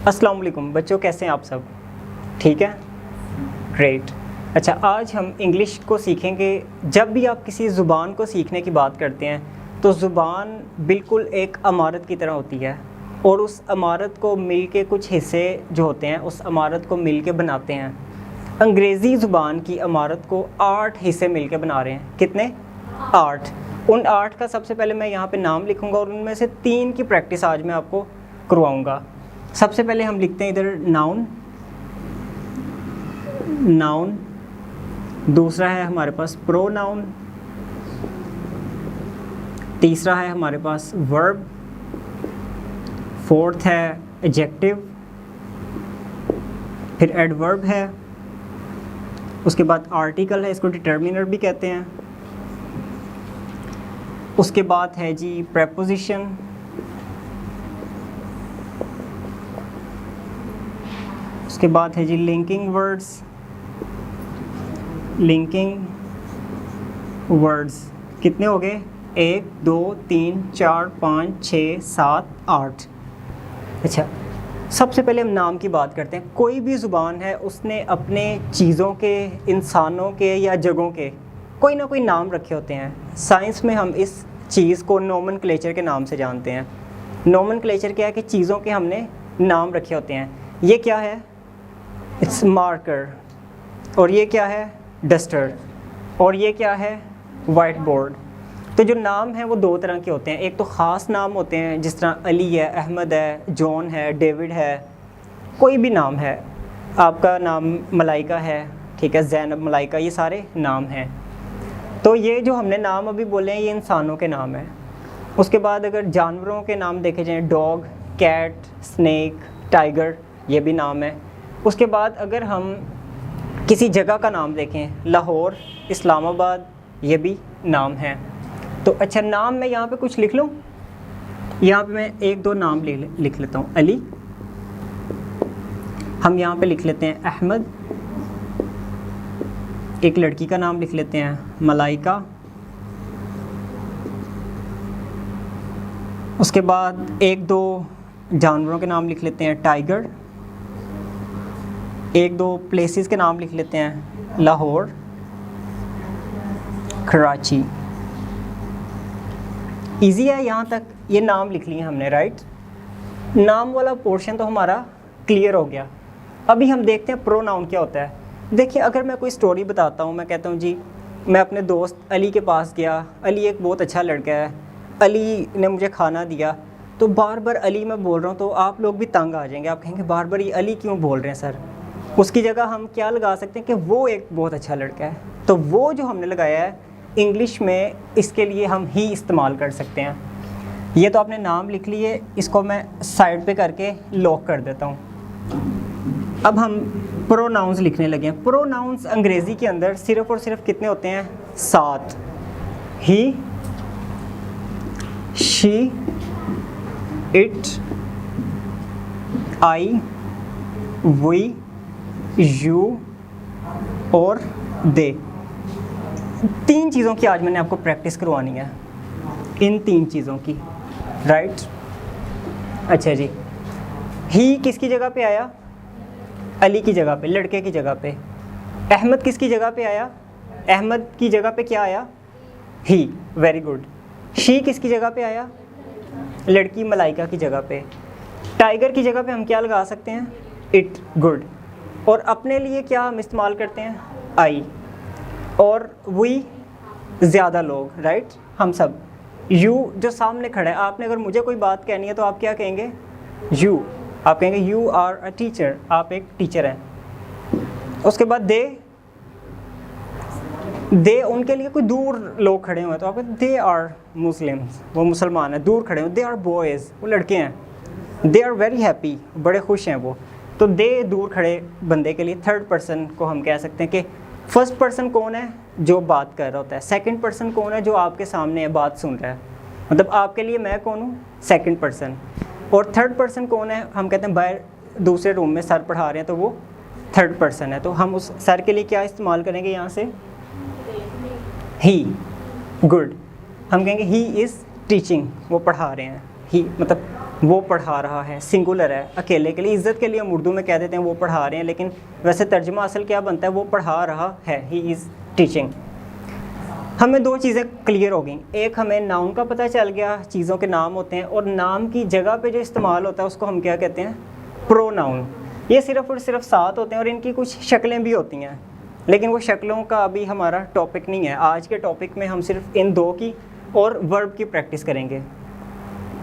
अस्सलाम वालेकुम बच्चों, कैसे हैं आप सब? ठीक है, ग्रेट। अच्छा, आज हम इंग्लिश को सीखेंगे। जब भी आप किसी ज़ुबान को सीखने की बात करते हैं तो ज़ुबान बिल्कुल एक इमारत की तरह होती है और उस इमारत को मिल के कुछ हिस्से जो होते हैं उस इमारत को मिल के बनाते हैं। अंग्रेज़ी ज़ुबान की इमारत को 8 हिस्से मिल के बना रहे हैं। कितने? 8। उन 8 का सबसे पहले मैं यहाँ पे नाम लिखूँगा और उनमें से 3 की प्रैक्टिस आज मैं आपको करवाऊँगा। सबसे पहले हम लिखते हैं इधर नाउन, दूसरा है हमारे पास प्रोनाउन, तीसरा है हमारे पास वर्ब, फोर्थ है एडजेक्टिव, फिर एडवर्ब है, उसके बाद आर्टिकल है, इसको डिटर्मिनर भी कहते हैं, उसके बाद है जी प्रेपोजिशन, उसके बाद है जी लिंकिंग वर्ड्स। कितने हो गए? 1 2 3 4 5 6 7 8। अच्छा, सबसे पहले हम नाम की बात करते हैं। कोई भी ज़ुबान है उसने अपने चीज़ों के, इंसानों के या जगहों के कोई ना कोई नाम रखे होते हैं। साइंस में हम इस चीज़ को नोमेनक्लेचर के नाम से जानते हैं। नोमेनक्लेचर क्या है कि चीज़ों के हमने नाम रखे होते हैं। ये क्या है? It's marker. और ये क्या है? डस्टर। और ये क्या है? White board. तो जो नाम है वो 2 तरह के होते हैं। एक तो ख़ास नाम होते हैं, जिस तरह अली है, अहमद है, जॉन है, डेविड है, कोई भी नाम है। आपका नाम मलाइका है, ठीक है, ज़ैनब, मलाइका, ये सारे नाम हैं। तो ये जो हमने नाम अभी बोले हैं ये इंसानों के नाम हैं। उसके बाद अगर जानवरों के नाम देखे जाएँ, डॉग, कैट, स्नेक, टाइगर, ये भी नाम है। उसके बाद अगर हम किसी जगह का नाम देखें, लाहौर, इस्लामाबाद, ये भी नाम है। तो अच्छा, नाम मैं यहाँ पे कुछ लिख लूँ। यहाँ पे मैं 1-2 नाम लिख लेता हूँ। अली, हम यहाँ पे लिख लेते हैं अहमद, एक लड़की का नाम लिख लेते हैं मलाइका, उसके बाद 1-2 जानवरों के नाम लिख लेते हैं, टाइगर, 1-2 प्लेसेस के नाम लिख लेते हैं, लाहौर, कराची। इजी है यहाँ तक, ये नाम लिख लिए हमने, राइट। नाम वाला पोर्शन तो हमारा क्लियर हो गया। अभी हम देखते हैं प्रोनाउन क्या होता है। देखिए, अगर मैं कोई स्टोरी बताता हूँ, मैं कहता हूँ जी मैं अपने दोस्त अली के पास गया, अली एक बहुत अच्छा लड़का है, अली ने मुझे खाना दिया, तो बार बार अली मैं बोल रहा हूँ तो आप लोग भी तंग आ जाएंगे। आप कहेंगे बार बार ये अली क्यों बोल रहे हैं सर। उसकी जगह हम क्या लगा सकते हैं कि वो एक बहुत अच्छा लड़का है। तो वो जो हमने लगाया है इंग्लिश में, इसके लिए हम ही इस्तेमाल कर सकते हैं। ये तो आपने नाम लिख लिए, इसको मैं साइड पे करके लॉक कर देता हूँ। अब हम प्रोनाउंस लिखने लगे हैं। प्रोनाउंस अंग्रेज़ी के अंदर सिर्फ़ और सिर्फ कितने होते हैं? 7। He, she, it, I, we, you और दे। 3 चीज़ों की आज मैंने आपको प्रैक्टिस करवानी है, इन 3 चीज़ों की, राइट। अच्छा जी, ही किसकी जगह पे आया? अली की जगह पे, लड़के की जगह पे। अहमद किसकी जगह पे आया? अहमद की जगह पे क्या आया? ही, वेरी गुड। शी किसकी जगह पे आया? लड़की मलाइका की जगह पे। टाइगर की जगह पे हम क्या लगा सकते हैं? It, good. और अपने लिए क्या हम इस्तेमाल करते हैं? आई। और वी, ज़्यादा लोग, राइट, हम सब। यू जो सामने खड़ा है, आपने अगर मुझे कोई बात कहनी है तो आप क्या कहेंगे? यू। आप कहेंगे यू आर अ टीचर, आप एक टीचर हैं। उसके बाद दे उनके लिए कोई दूर लोग खड़े हुए हैं तो आप कहते दे आर मुस्लिम्स, वो मुसलमान हैं, दूर खड़े हुए। दे आर बॉयज़, वो लड़के हैं। दे आर वेरी हैप्पी, बड़े खुश हैं वो। तो दे दूर खड़े बंदे के लिए। थर्ड पर्सन को हम कह सकते हैं कि फर्स्ट पर्सन कौन है? जो बात कर रहा होता है। सेकंड पर्सन कौन है? जो आपके सामने है, बात सुन रहा है। मतलब आपके लिए मैं कौन हूँ? Second person. और थर्ड पर्सन कौन है? हम कहते हैं बाहर दूसरे रूम में सर पढ़ा रहे हैं तो वो थर्ड पर्सन है। तो हम उस सर के लिए क्या इस्तेमाल करेंगे यहाँ से? ही, गुड। हम कहेंगे ही इज़ टीचिंग, वो पढ़ा रहे हैं। ही मतलब वो पढ़ा रहा है, सिंगुलर है, अकेले के लिए। इज़्ज़त के लिए हम उर्दू में कह देते हैं वो पढ़ा रहे हैं, लेकिन वैसे तर्जुमा असल क्या बनता है, वो पढ़ा रहा है, ही इज़ टीचिंग। हमें दो चीज़ें क्लियर हो गई, एक हमें नाउन का पता चल गया, चीज़ों के नाम होते हैं, और नाम की जगह पे जो इस्तेमाल होता है उसको हम क्या कहते हैं, प्रोनाउन। ये सिर्फ़ और सिर्फ 7 होते हैं और इनकी कुछ शक्लें भी होती हैं, लेकिन वो शक्लों का अभी हमारा टॉपिक नहीं है। आज के टॉपिक में हम सिर्फ इन दो की और वर्ब की प्रैक्टिस करेंगे।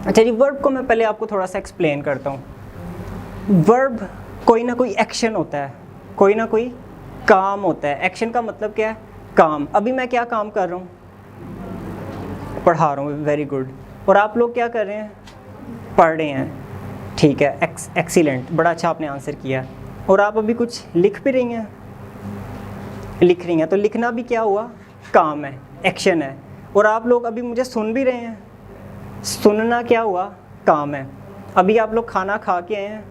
अच्छा जी, वर्ब को मैं पहले आपको थोड़ा सा एक्सप्लेन करता हूँ। वर्ब कोई ना कोई एक्शन होता है, कोई ना कोई काम होता है। एक्शन का मतलब क्या है, काम। अभी मैं क्या काम कर रहा हूँ, पढ़ा रहा हूँ, वेरी गुड। और आप लोग क्या कर रहे हैं, पढ़ रहे हैं, ठीक है, एक्सीलेंट, बड़ा अच्छा आपने आंसर किया। और आप अभी कुछ लिख भी रही हैं, लिख रही हैं, तो लिखना भी क्या हुआ, काम है, एक्शन है। और आप लोग अभी मुझे सुन भी रहे हैं, सुनना क्या हुआ, काम है। अभी आप लोग खाना खा के आए हैं,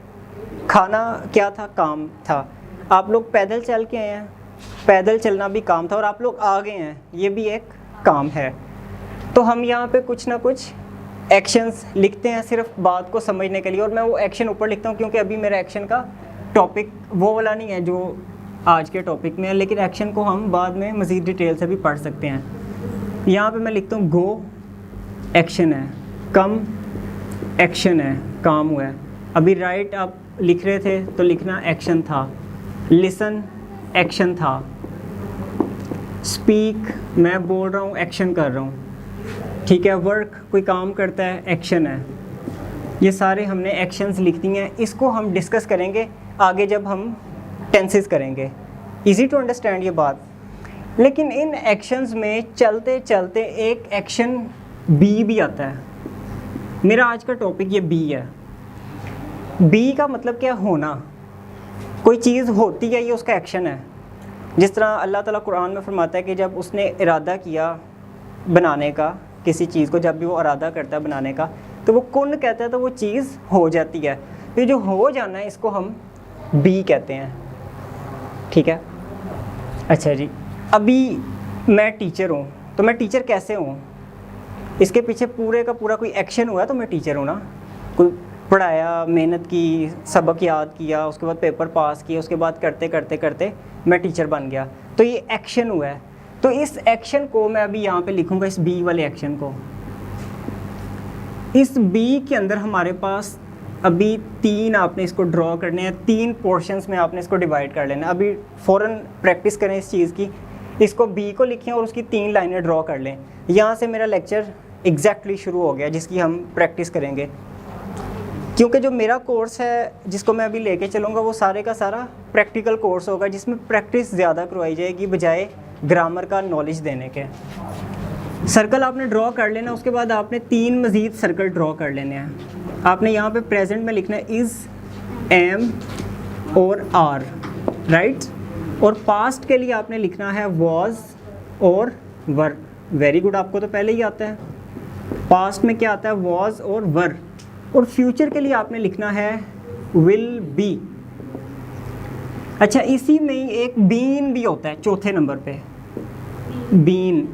खाना क्या था, काम था। आप लोग पैदल चल के आए हैं, पैदल चलना भी काम था। और आप लोग आ गए हैं, ये भी एक काम है। तो हम यहाँ पे कुछ ना कुछ एक्शंस लिखते हैं सिर्फ बात को समझने के लिए, और मैं वो एक्शन ऊपर लिखता हूँ क्योंकि अभी मेरा एक्शन का टॉपिक वो वाला नहीं है जो आज के टॉपिक में है, लेकिन एक्शन को हम बाद में मज़ीद डिटेल से भी पढ़ सकते हैं। यहाँ पे मैं लिखता हूँ गो, एक्शन है, कम, एक्शन है, काम हुआ है। अभी राइट आप लिख रहे थे तो लिखना एक्शन था, लिसन एक्शन था, स्पीक मैं बोल रहा हूँ, एक्शन कर रहा हूँ, ठीक है। वर्क कोई काम करता है, एक्शन है। ये सारे हमने एक्शंस लिख दिए हैं। इसको हम डिस्कस करेंगे आगे जब हम टेंसेस करेंगे। इजी टू अंडरस्टैंड ये बात। लेकिन इन एक्शंस में चलते चलते एक एक्शन बी भी आता है। मेरा आज का टॉपिक ये बी है। बी का मतलब क्या, होना। कोई चीज़ होती है, ये उसका एक्शन है। जिस तरह अल्लाह ताला कुरान में फरमाता है कि जब उसने इरादा किया बनाने का किसी चीज़ को, जब भी वो इरादा करता है बनाने का, तो वो कुन कहता है तो वो चीज़ हो जाती है। तो जो हो जाना है इसको हम बी कहते हैं, ठीक है। अच्छा जी, अभी मैं टीचर हूँ, तो मैं टीचर कैसे हूँ, इसके पीछे पूरे का पूरा कोई एक्शन हुआ तो मैं टीचर हूँ ना। कोई पढ़ाया, मेहनत की, सबक याद किया, उसके बाद पेपर पास किया, उसके बाद करते करते करते मैं टीचर बन गया, तो ये एक्शन हुआ है। तो इस एक्शन को मैं अभी यहाँ पे लिखूँगा, इस बी वाले एक्शन को। इस बी के अंदर हमारे पास अभी 3 आपने इसको ड्रॉ करने हैं, 3 पोर्शंस में आपने इसको डिवाइड कर लेना। अभी फ़ौरन प्रैक्टिस करें इस चीज़ की, इसको बी को लिखें और उसकी 3 लाइनें ड्रॉ कर लें। यहाँ से मेरा लेक्चर एग्जैक्टली शुरू हो गया जिसकी हम प्रैक्टिस करेंगे, क्योंकि जो मेरा कोर्स है जिसको मैं अभी लेके चलूँगा वो सारे का सारा प्रैक्टिकल कोर्स होगा, जिसमें प्रैक्टिस ज़्यादा करवाई जाएगी बजाय ग्रामर का नॉलेज देने के। सर्कल आपने ड्रॉ कर लेना, उसके बाद आपने 3 मज़ीद सर्कल ड्रॉ कर लेने हैं। आपने यहाँ पे प्रेजेंट में लिखना है इज़, एम और आर, राइट। और पास्ट के लिए आपने लिखना है वॉज और वर। वेरी गुड, आपको तो पहले ही आता है। पास्ट में क्या आता है, वॉज और वर। और फ्यूचर के लिए आपने लिखना है विल बी। अच्छा, इसी में ही एक बीन भी होता है चौथे नंबर पे, बीन।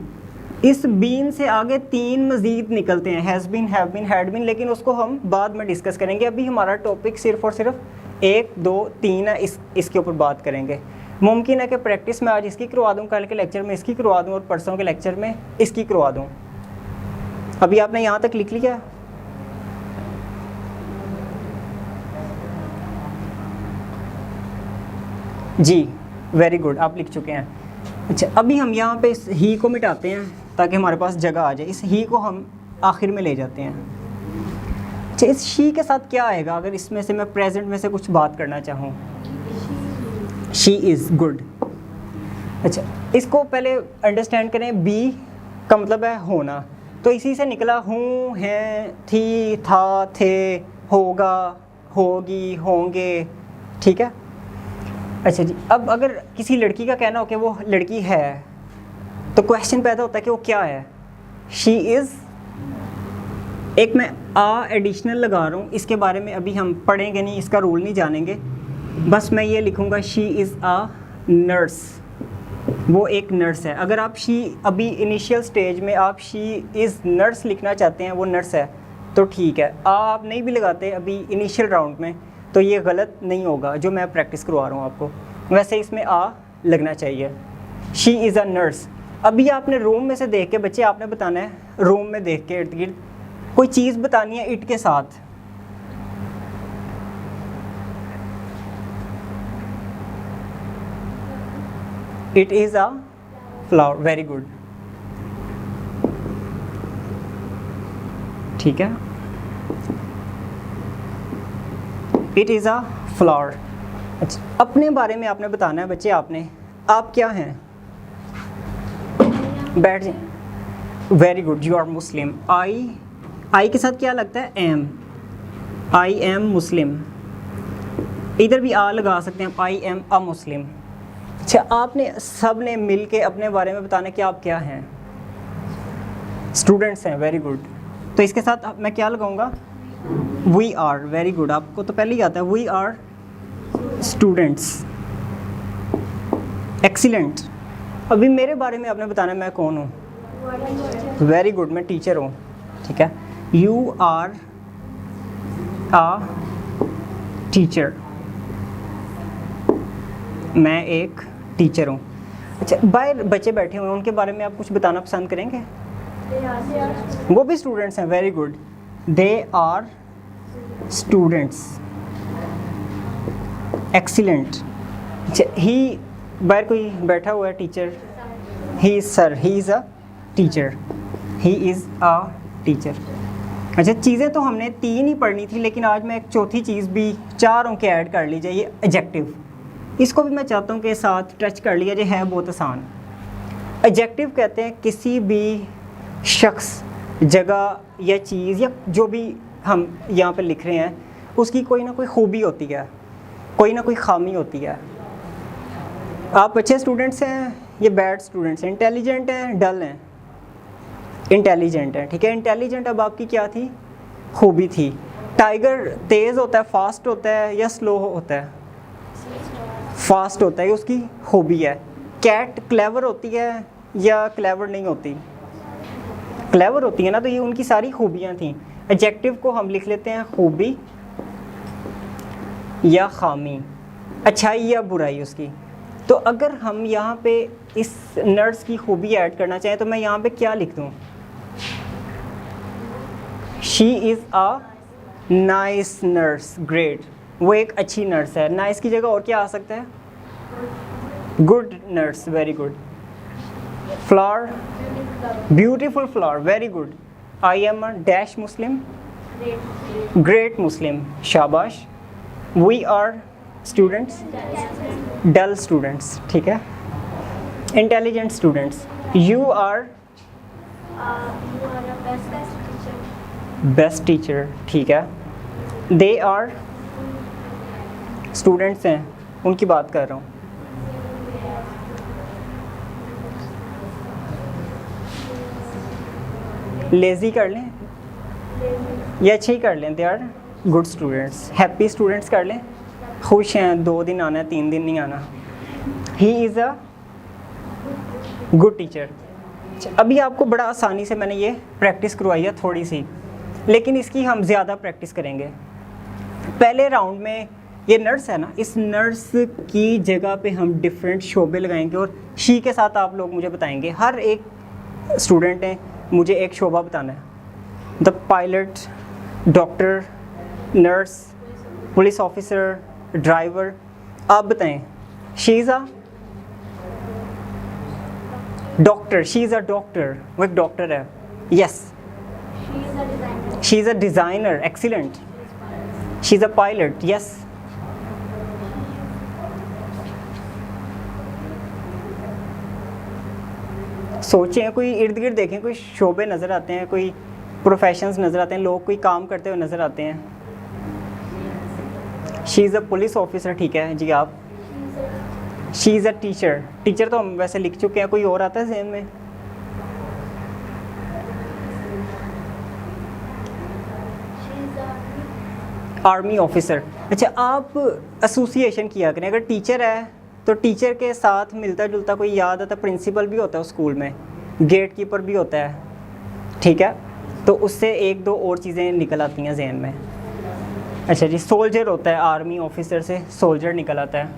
इस बीन से आगे 3 मज़ीद निकलते हैं, has been, have been, had been, लेकिन उसको हम बाद में डिस्कस करेंगे। अभी हमारा टॉपिक सिर्फ और सिर्फ 1, 2, 3 है, इसके ऊपर बात करेंगे। मुमकिन है कि प्रैक्टिस में आज इसकी करवा दूँ, कल के लेक्चर में इसकी करवा दूँ और परसों के लेक्चर में इसकी करवा दूँ। अभी आपने यहाँ तक लिख लिया? जी, वेरी गुड, आप लिख चुके हैं। अच्छा, अभी हम यहाँ पे इस ही को मिटाते हैं ताकि हमारे पास जगह आ जाए। इस ही को हम आखिर में ले जाते हैं। अच्छा, इस शी के साथ क्या आएगा अगर इसमें से मैं प्रेजेंट में से कुछ बात करना चाहूँ? She is, good. अच्छा, इसको पहले अंडरस्टैंड करें। बी का मतलब है होना, तो इसी से निकला हूँ, हैं, थी, था, थे, होगा, होगी, होंगे, ठीक है। अच्छा जी, अब अगर किसी लड़की का कहना हो कि वो लड़की है, तो क्वेश्चन पैदा होता है कि वो क्या है। शी इज़, एक मैं आ एडिशनल लगा रहा हूँ, इसके बारे में अभी हम पढ़ेंगे नहीं, इसका रूल नहीं जानेंगे। बस मैं ये लिखूँगा शी इज़ आ नर्स, वो एक नर्स है। अगर आप शी, अभी इनिशियल स्टेज में आप शी इज़ नर्स लिखना चाहते हैं, वो नर्स है, तो ठीक है। आप नहीं भी लगाते अभी इनिशियल राउंड में तो ये गलत नहीं होगा जो मैं प्रैक्टिस करवा रहा हूँ आपको। वैसे इसमें आ लगना चाहिए। She is a nurse. अभी आपने रूम में से देख के बच्चे आपने बताना है, रूम में देख के इर्द गिर्द कोई चीज़ बतानी है इट के साथ। It is a flower, very good, ठीक है। It is a flower. अच्छा, अपने बारे में आपने बताना है बच्चे। आप क्या हैं? बैठ जाए। Very good, you are Muslim. I के साथ क्या लगता है? एम। I am Muslim. इधर भी आ लगा सकते हैं, आई एम अ मुस्लिम। अच्छा, आपने सब ने मिल के अपने बारे में बताना कि आप क्या हैं। स्टूडेंट्स हैं, वेरी गुड। तो इसके साथ मैं क्या लगाऊंगा? We are, very good. आपको तो पहले ही आता है, वी आर स्टूडेंट्स, एक्सीलेंट। अभी मेरे बारे में आपने बताना मैं कौन हूँ। वेरी गुड, मैं टीचर हूँ, ठीक है। यू आर अ टीचर, मैं एक टीचर हूँ। अच्छा, बाहर बच्चे बैठे हुए हैं, उनके बारे में आप कुछ बताना पसंद करेंगे? वो भी स्टूडेंट्स हैं, very good. They are students, excellent. अच्छा, ही बाहर कोई बैठा हुआ है teacher, he is sir, he is a teacher, he is a teacher. अच्छा, चीज़ें तो हमने 3 ही पढ़नी थी, लेकिन आज मैं एक चौथी चीज़ भी 4 अंक ऐड कर लीजिए, ये एडजेक्टिव। इसको भी मैं चाहता हूँ कि साथ टच कर लिया जाए, है बहुत आसान। एडजेक्टिव कहते हैं किसी भी शख्स, जगह या चीज़ या जो भी हम यहाँ पे लिख रहे हैं उसकी कोई ना कोई खूबी होती है, कोई ना कोई खामी होती है। आप अच्छे स्टूडेंट्स हैं, ये बैड स्टूडेंट्स हैं, इंटेलिजेंट हैं, डल हैं, इंटेलिजेंट हैं, ठीक है। इंटेलिजेंट अब आपकी क्या थी? खूबी थी। टाइगर तेज़ होता है, फास्ट होता है या स्लो होता है? फास्ट होता है, उसकी खूबी है। कैट क्लेवर होती है या क्लेवर नहीं होती? क्लेवर होती है ना, तो ये उनकी सारी खूबियाँ थी। एडजेक्टिव को हम लिख लेते हैं खूबी या खामी, अच्छाई या बुराई उसकी। तो अगर हम यहाँ पे इस नर्स की खूबी ऐड करना चाहें तो मैं यहाँ पे क्या लिख दूँ? She is a nice nurse, great. वो एक अच्छी नर्स है। नाइस की जगह और क्या आ सकता है? Good nurse, very good. Flower, beautiful flower, very good. I am a dash Muslim, great Muslim, शाबाश। We are students, dull students, ठीक है। Intelligent students. You are best teacher, ठीक है। दे आर स्टूडेंट्स हैं, उनकी बात कर रहा हूँ। लेज़ी कर लें या अच्छे ही कर लें? They are good students. Happy students कर लें, खुश हैं, 2 दिन आना है 3 दिन नहीं आना। ही इज़ अ गुड टीचर। अभी आपको बड़ा आसानी से मैंने ये प्रैक्टिस करवाई है थोड़ी सी, लेकिन इसकी हम ज़्यादा प्रैक्टिस करेंगे। पहले राउंड में ये नर्स है ना, इस नर्स की जगह पे हम डिफरेंट शोबे लगाएंगे और शी के साथ आप लोग मुझे बताएंगे। हर एक स्टूडेंट ने मुझे एक शोबा बताना है। The pilot, doctor, nurse, police officer, driver. आप बताएं। She is a doctor, she is a doctor, वो एक डॉक्टर है। Yes. She is a designer, excellent. She is a pilot, yes. सोचें, कोई इर्द गिर्द देखें, कोई शोबे नज़र आते हैं, कोई प्रोफेशंस नज़र आते हैं, लोग कोई काम करते हुए नज़र आते हैं। She is a police officer, ठीक है जी। आप she is a teacher, teacher तो हम वैसे लिख चुके हैं। कोई और आता है ज़हन में? Army officer. अच्छा, आप एसोसिएशन किया करें। अगर टीचर है तो टीचर के साथ मिलता जुलता कोई याद आता, प्रिंसिपल भी होता है उस स्कूल में, गेट कीपर भी होता है, ठीक है। तो उससे एक दो और चीज़ें निकल आती हैं जहन में। अच्छा जी, सोल्जर होता है, आर्मी ऑफिसर से सोल्जर निकल आता है।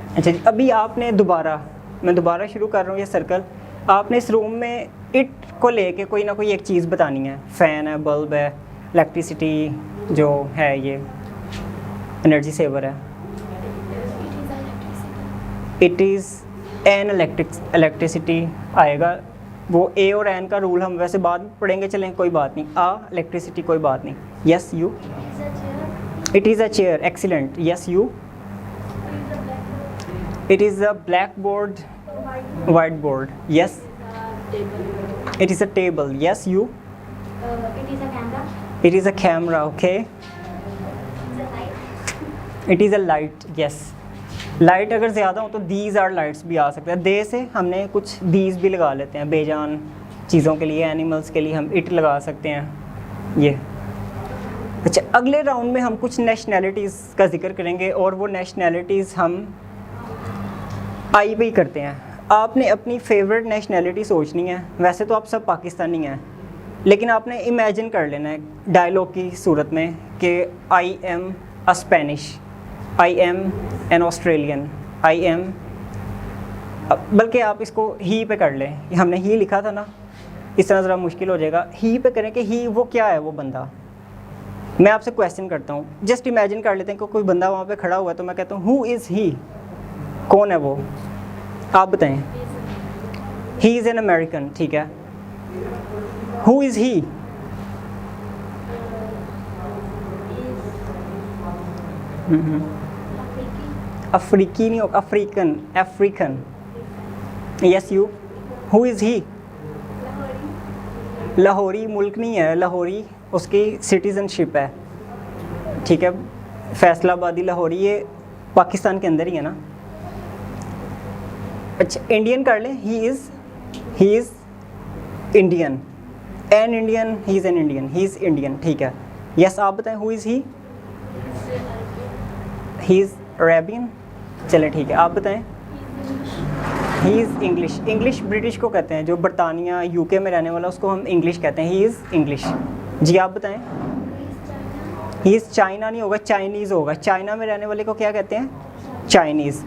अच्छा जी, अभी आपने मैं दोबारा शुरू कर रहा हूँ ये सर्कल। आपने इस रूम में इट को लेके कोई ना कोई एक चीज़ बतानी है। फ़ैन है, बल्ब है, इलेक्ट्रिसिटी जो है, ये एनर्जी सेवर है। इट इज़ एन इलेक्ट्रिसिटी आएगा। वो ए और एन का रूल हम वैसे बाद में पढ़ेंगे, चलें कोई बात नहीं। इलेक्ट्रिसिटी कोई बात नहीं। Yes you. It is a chair, excellent. Yes you. It is a black board, white board. Yes. It is a table. Yes you. It is a camera. It is a camera, okay. It's a light. It is a light, yes. Light अगर ज़्यादा हो तो these are lights भी आ सकते हैं। दे से हमने कुछ दीज भी लगा लेते हैं बेजान चीज़ों के लिए, एनिमल्स के लिए हम इट लगा सकते हैं ये। अच्छा, अगले राउंड में हम कुछ नेशनैलिटीज़ का जिक्र करेंगे और वो नेशनैलिटीज़ हम आई पे ही करते हैं। आपने अपनी फेवरेट नेशनैलिटी सोचनी है। वैसे तो आप सब पाकिस्तानी हैं, लेकिन आपने इमेजिन कर लेना है डायलॉग की सूरत में कि आई am a Spanish, I am an Australian, I am, बल्कि आप इसको ही पे कर लें। हमने ही लिखा था ना, इस तरह ज़रा मुश्किल हो जाएगा। ही पे करें कि ही वो क्या है, वो बंदा। मैं आपसे क्वेश्चन करता हूँ, जस्ट इमेजिन कर लेते हैं कि कोई बंदा वहाँ पे खड़ा हुआ है, तो मैं कहता हूँ हु इज़ ही, कौन है वो, आप बताएं। ही इज़ एन अमेरिकन, ठीक है। Who is he? अफ्रीकी नहीं होगा, African, African. Yes you. Who is he? लाहौरी मुल्क नहीं है, लाहौरी उसकी सिटीज़नशिप है, ठीक है। फैसलाबादी लाहौरी, ये पाकिस्तान के अंदर ही है ना। अच्छा, इंडियन कर लें। He is Indian, an Indian, he is an Indian, he is Indian, ठीक है। यस, आप बताएं। Who is he? He is Arabian, चलें ठीक है। आप बताएं। He is English. English British को कहते हैं, जो बरतानिया यूके में रहने वाला, उसको हम इंग्लिश कहते हैं। He is English. जी आप बताएं। ही इज़ चाइना नहीं होगा, चाइनीज़ होगा। चाइना में रहने वाले को क्या कहते हैं? चाइनीज़।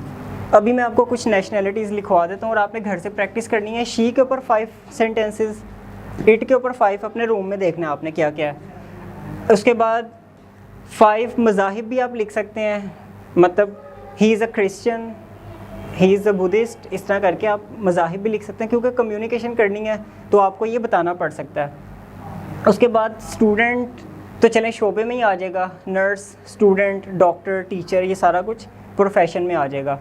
अभी मैं आपको कुछ नेशनैलिटीज़ लिखवा देता हूँ और आपने घर से प्रैक्टिस करनी है। शी के ऊपर 5 सेंटेंसेस, इट के ऊपर 5 अपने रूम में देखना है आपने क्या क्या है। उसके बाद 5 मज़ाहिब भी आप लिख सकते हैं, मतलब ही is a Christian, he is a Buddhist, इस तरह करके आप मज़ाहिब भी लिख सकते हैं, क्योंकि कम्युनिकेशन करनी है तो आपको ये बताना पड़ सकता है। उसके बाद स्टूडेंट तो चलें शोबे में ही आ जाएगा, नर्स, स्टूडेंट, डॉक्टर, टीचर, ये सारा कुछ प्रोफेशन में आ जाएगा।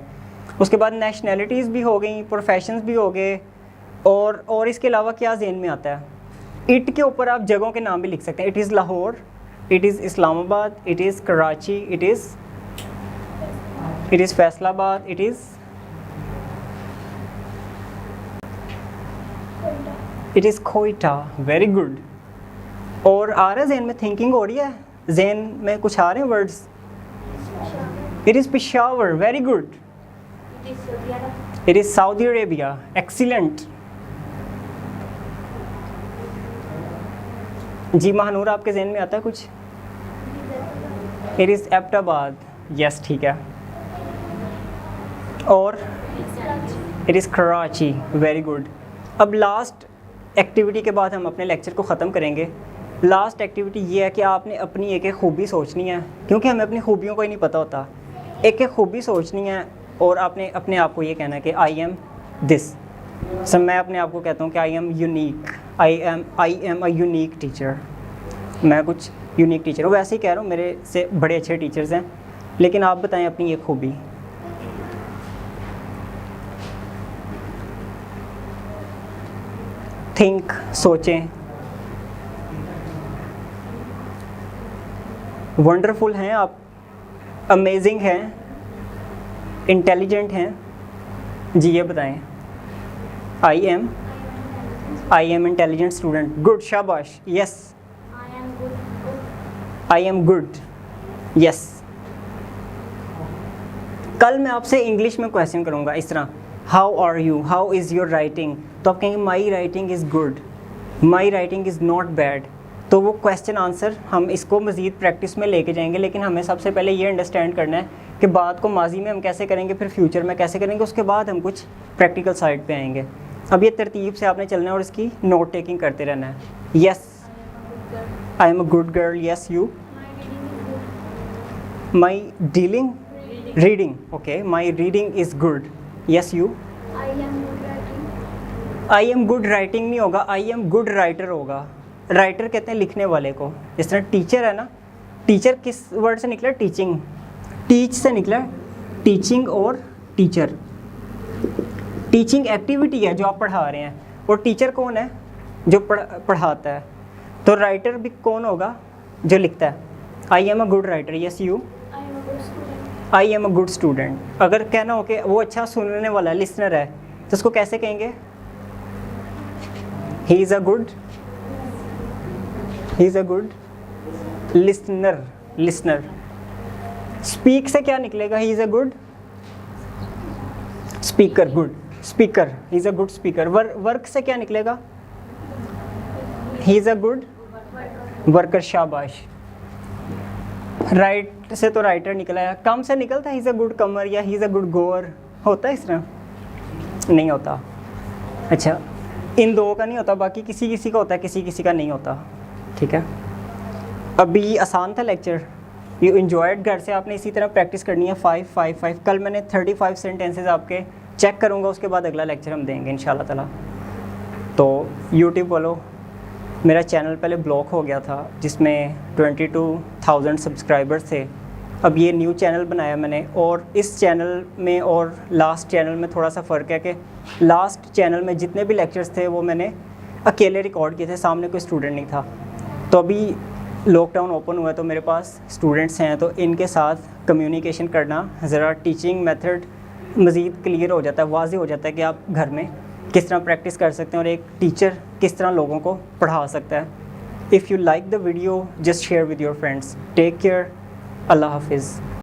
उसके बाद नेशनैलिटीज़ भी हो गई, प्रोफेशंस भी हो गए, और इसके अलावा क्या ज़हन में आता है? इट के ऊपर आप जगहों के नाम भी लिख सकते हैं। It is Lahore, it is Islamabad, it is Karachi, it is Faisalabad, it is Quetta. Very good. और आ रहा है जहन में, थिंकिंग हो रही है जहन में, कुछ आ रहे हैं words? It is Peshawar. Very good. It is Saudi Arabia. Excellent. जी महानूर, आपके जहन में आता है कुछ? It is Abbottabad. यस, ठीक है। और it is Karachi. Very good. अब लास्ट एक्टिविटी के बाद हम अपने लेक्चर को ख़त्म करेंगे। लास्ट एक्टिविटी ये है कि आपने अपनी एक एक खूबी सोचनी है, क्योंकि हमें अपनी खूबियों को ही नहीं पता होता। एक एक खूबी सोचनी है और आपने अपने आप को ये कहना है कि आई एम दिस। सब मैं अपने आप को कहता हूँ कि I am unique, I am a unique teacher. मैं कुछ यूनिक टीचर हूँ। वैसे ही कह रहा हूँ, मेरे से बड़े अच्छे टीचर्स हैं, लेकिन आप बताएं अपनी एक खूबी। थिंक, सोचें। वंडरफुल हैं आप, अमेजिंग हैं, इंटेलिजेंट हैं। जी ये बताएं। I am intelligent student. Good, शाबाश। Yes. I am good. Yes. कल मैं आपसे इंग्लिश में क्वेश्चन करूँगा इस तरह, how are you, how is your writing, तो आप कहेंगे my writing is good, my writing is not bad. तो वो क्वेश्चन आंसर हम इसको मज़ीद प्रैक्टिस में लेके जाएंगे, लेकिन हमें सबसे पहले ये अंडरस्टैंड करना है कि बात को माजी में हम कैसे करेंगे, फिर फ्यूचर में कैसे करेंगे, उसके बाद हम कुछ प्रैक्टिकल साइड पे आएंगे। अब ये तरतीब से आपने चलना है और इसकी नोट टेकिंग करते रहना है। Yes, I am a good girl. Yes, you. My dealing, reading, okay, my reading is good. Yes, you. I am good writing. I am good writing नहीं होगा, आई एम गुड राइटर होगा। Writer कहते हैं लिखने वाले को। जिस तरह टीचर है ना, टीचर किस वर्ड से निकला? टीचिंग। टीच से निकला टीचिंग और टीचर। टीचिंग एक्टिविटी है जो आप पढ़ा रहे हैं, और टीचर कौन है? जो पढ़ाता है। तो राइटर भी कौन होगा? जो लिखता है। आई am a good writer. Yes, you. I am a good student. I am a good student. अगर कहना हो कि वो अच्छा सुनने वाला है, लिसनर है, तो उसको कैसे कहेंगे? ही is a good, he is a good listener. Listener. Speak से क्या निकलेगा? ही is a good speaker. Good speaker, he is a good speaker. Work से क्या निकलेगा? ही इज़ अ गुड वर्कर। शाबाश। राइट से तो राइटर निकला है। कम से निकलता है ही इज़ अ गुड कमर या ही इज़ अ गुड गोअर। होता है इस तरह? नहीं होता। अच्छा, इन दो का नहीं होता, बाकी किसी किसी का होता है, किसी किसी का नहीं होता। ठीक है, अभी आसान था लेक्चर, यू इन्जॉयड। घर से आपने इसी तरह प्रैक्टिस करनी है। 5 5 5। कल मैंने 35 सेंटेंसेस आपके चेक करूँगा, उसके बाद अगला लेक्चर हम देंगे इंशाल्लाह ताला। तो यूट्यूब वालों, मेरा चैनल पहले ब्लॉक हो गया था जिसमें 22,000 सब्सक्राइबर्स थे। अब ये न्यू चैनल बनाया मैंने, और इस चैनल में और लास्ट चैनल में थोड़ा सा फ़र्क है कि लास्ट चैनल में जितने भी लेक्चर्स थे वो मैंने अकेले रिकॉर्ड किए थे, सामने कोई स्टूडेंट नहीं था। तो अभी लॉकडाउन ओपन हुआ है तो मेरे पास स्टूडेंट्स हैं, तो इनके साथ कम्युनिकेशन करना ज़रा टीचिंग मेथड मज़ीद क्लियर हो जाता है, वाज़ेह हो जाता है कि आप घर में किस तरह प्रैक्टिस कर सकते हैं और एक टीचर किस तरह लोगों को पढ़ा सकता है। If you like the video, just share with your friends. Take care. अल्लाह हाफिज़।